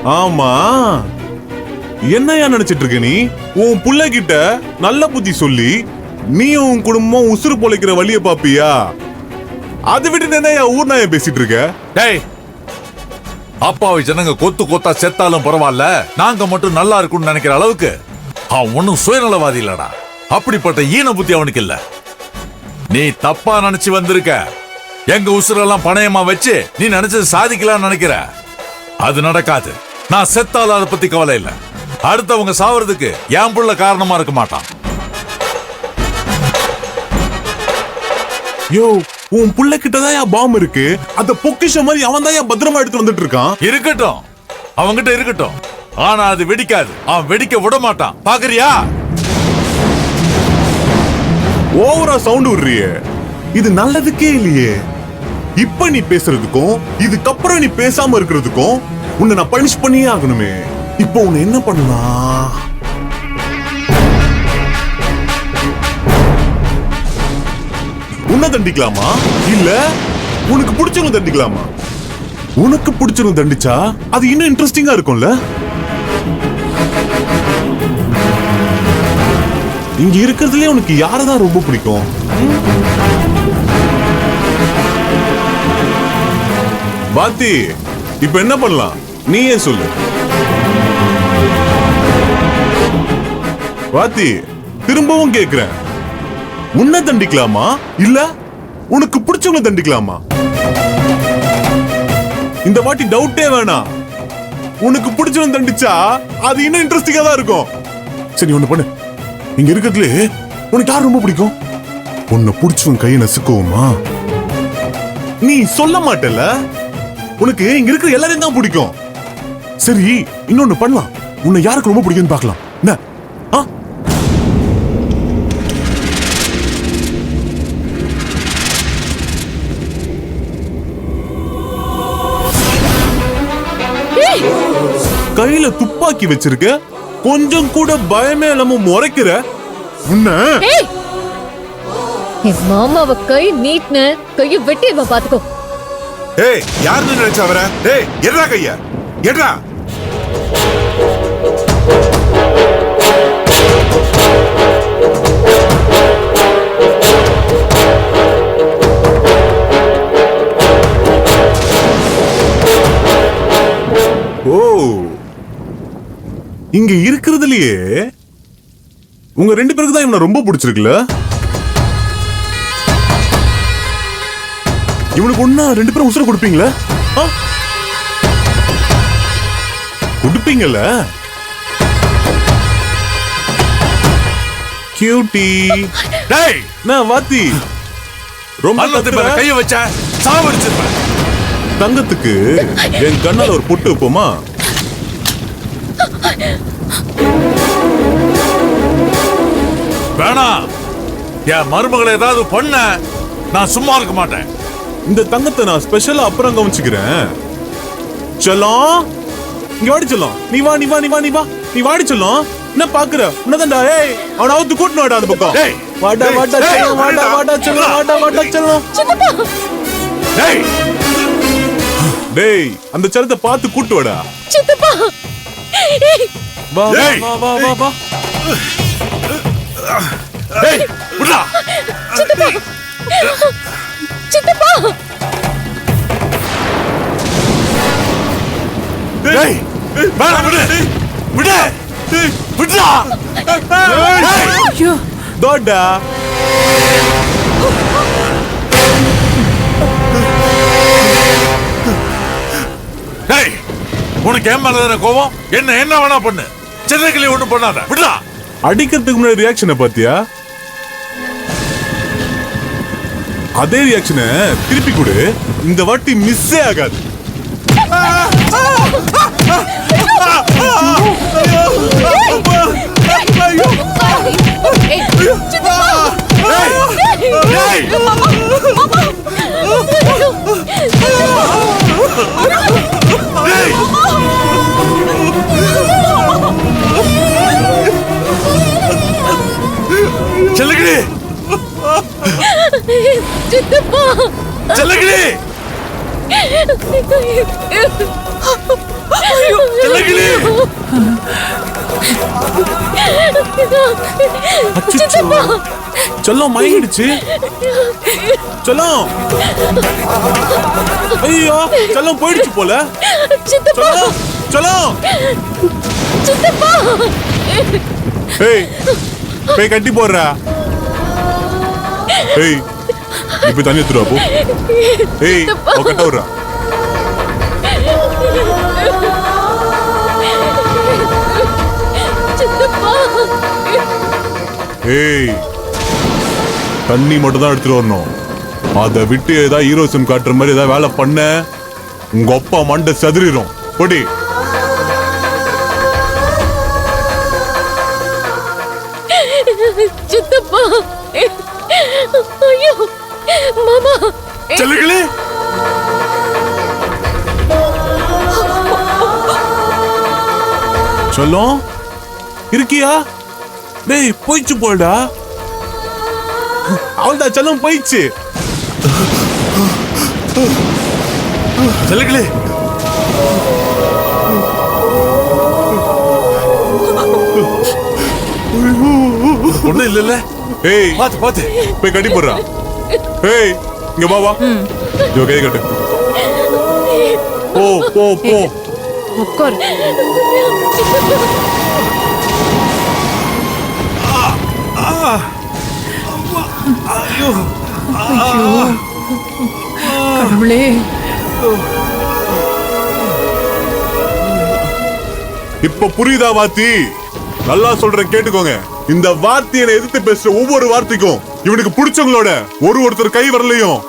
ஆமா, என்னையா நினைச்சிட்டு இருக்க நீ? உன் புள்ள கிட்ட நல்ல புத்தி சொல்லி நீ உன் குடும்பம் உசுறு பொழைக்கிற வழிய பாப்பியா? அதை விட்டு என்னையா ஊர் நாய பேசிட்டு இருக்க? டேய், அப்பாவி ஜனங்க கொத்து கொத்தா செத்தாலும் பரவாயில்ல, நாங்க மட்டும் நல்லா இருக்கும்னு நினைக்கிற அளவுக்கு அவன் ஒன்னும் சுயநலவாதி இல்லடா. அப்படிப்பட்ட ஈன புத்தி அவனுக்கு இல்ல. நீ தப்பா நினைச்சு வந்திருக்க. எங்க உசுரெல்லாம் பணயமா வச்சு நீ நினைச்சது சாதிக்கலாம்னு நினைக்கிற. அது நடக்காது. நான் செத்தாலும் அதை பத்தி கவலை இல்ல. அடுத்தவங்க சாவறதுக்கு என் புள்ள காரணமா இருக்க மாட்டான். யோ, உன் புள்ள கிட்டதான் பாம் இருக்கு. அந்த பொக்கிஷம் மாதிரி அவன் தான் பத்திரமா எடுத்து வந்துட்டு இருக்கான். இருக்கட்டும், அவன்கிட்ட இருக்கட்டும். ஆனா அது வெடிக்காது. அவன் வெடிக்க விட மாட்டான். பாக்குறியா? ஓவரா சவுண்ட் விடுறியே, இது நல்லதுக்கே இல்லையே. இப்ப நீ பேசுறதுக்கும் இதுக்கப்புறம் நீ பேசாம இருக்கிறதுக்கும் உன்னை நான் பனிஷ் பண்ணியே ஆகணுமே. இப்போ உன்னை என்ன பண்ணலாம்? உன்னை தண்டிக்கலாமா, இல்ல உனக்கு பிடிச்சவங்க தண்டிக்கலாமா? உனக்கு பிடிச்சவங்க தண்டிச்சா அது இன்னும் இன்ட்ரெஸ்டிங்கா இருக்கும்ல. இங்க இருக்கிறதுலே உனக்கு யாரதான் ரொம்ப பிடிக்கும்? பாத்தி, இப்ப என்ன பண்ணலாம் நீயே சொல்லு. பாத்தி, திரும்பவும் கேக்குறேன், உன்னை தண்டிக்கலாமா இல்ல உனக்கு பிடிச்சவங்க தண்டிக்கலாமா? இந்த வாட்டி டவுட்டே வேணாம். உனக்கு பிடிச்சவங்க தண்டிச்சா அது இன்னும் இன்ட்ரெஸ்டிங்கா தான் இருக்கும். சரி, ஒண்ணு பண்ணு. இங்க இருக்கிறதுல உனக்கு யார் ரொம்ப பிடிக்கும்? உன்னை பிடிச்சவங்க கையை நசுக்குவோமா? நீ சொல்ல மாட்டல. உனக்கு இங்க இருக்கிற எல்லாரையும் தான் பிடிக்கும். சரி, இன்னொன்னு பண்ணலாம். உன்னை யாருக்கு ரொம்ப பிடிக்கும்னு பார்க்கலாம். என்ன? கையில துப்பாக்கி வச்சிருக்க, கொஞ்சம் கூட பயமே இல்லாம முறைக்கிற உன்ன. என் மாமாவ கை நீட்னு கையை வெட்டிடுவா பாத்துக்கோ. ஏய், யாருன்னு நினைச்சா வர? ஏய், எட்ரா கையா, எட்ரா. ஓ, இங்க இருக்கிறதுலயே உங்க ரெண்டு பேருக்கு தான் இவனை ரொம்ப பிடிச்சிருக்குல்ல. இவனுக்கு ஒண்ணா ரெண்டு பேரும் உசுர கொடுப்பீங்களா? கொடுப்பீங்கல்ல? கியூட்டி. டேய், நான் வாத்தி ரொம்ப கைய வச்ச சாவடிச்சிருப்பேன். தங்கத்துக்கு என் கண்ணால ஒரு பொட்டு வைப்போமா? வேணாம். என் மருமகளை ஏதாவது பண்ண நான் சும்மா இருக்க மாட்டேன். இந்த தங்கத்தை நான் ஸ்பெஷலா அப்புறம் கவனிச்சுக்கிறேன். செல்லம், இங்க வாடி செல்லம். நீ வா, நீ வா, நீ வா, நீ வா, நீ வாடி செல்லம். என்ன பாக்குற? உன்னதான்டா. ஏய், அவன அவுத்து கூட்டினு வாடா அந்த பக்கம். டேய், வாடா வாடா செல்லம், வாடா வாடா செல்லம், வாடா வாடா செல்லம். டேய், டேய், அந்த செல்லத்தை பார்த்து கூட்டு வாடா. சித்தப்பா, வா வா வா வா வா. டேய், விடுடா. சித்தப்பா, சித்தப்பா. டேய், வேணாம், விடு, விடு, விடுடா. ஐயோ, தோடா. டேய், உனக்கு ஏன் மேல கோவம்? என்ன வேணா பண்ணு. சின்னக்கிளி ஒண்ணும் பண்ணாத, விடுடா. அடிக்கிறதுக்கு முன்னாடி ரியாக்ஷனை பாத்தியா? அதே ரியாக்ஷனை திருப்பி கொடு. இந்த வாட்டி மிஸ்ஸே ஆகாது. செல்லகிளி, சித்தப்பா, செல்லகிளி, ஐயோ, அச்சச்சோ. செல்லம் மயங்கிடுச்சு. செல்லம். ஐயோ செல்லம் போயிடுச்சு போல. சித்தப்பா செல்லம். சித்தப்பா ஏய் போய் கட்டி போடுறா. ஏய் இப்ப தண்ணி எடுத்துருவா போ. ஏய் அவ கட்ட விடுறா. சித்தப்பா ஏய் தண்ணி மட்டும் தான் எடுத்துட்டு வரணும். அதை விட்டு ஏதாவது ஹீரோசம் காட்டுற மாதிரி ஏதாவது வேலை பண்ண உங்க அப்பா மண்டை சதுரிடும். பொடி. சித்தப்பா ஐயோ மாமா செல்லுகளே. சொல்லும் இருக்கியா? டேய் போயிச்சு போடா. அவள்தான் செல்லம் போயிடுச்சு. செல்லுகளே. ஒண்ணும் இல்ல. ஏய் பாத்து பாத்து போய் கட்டி போடுறா. ஏய் இங்க வா வா. இதோ கை கட்டு. போ போ போ. உட்கார். கடவுளே, இப்ப புரியுதா வாத்தி? நல்லா சொல்றேன் கேட்டுக்கோங்க. இந்த வார்த்தையை எதிர்த்து பேசுற ஒவ்வொரு வார்த்தைக்கும் இவனுக்கு பிடிச்சவங்களோட ஒருத்தர் கை வரலையும்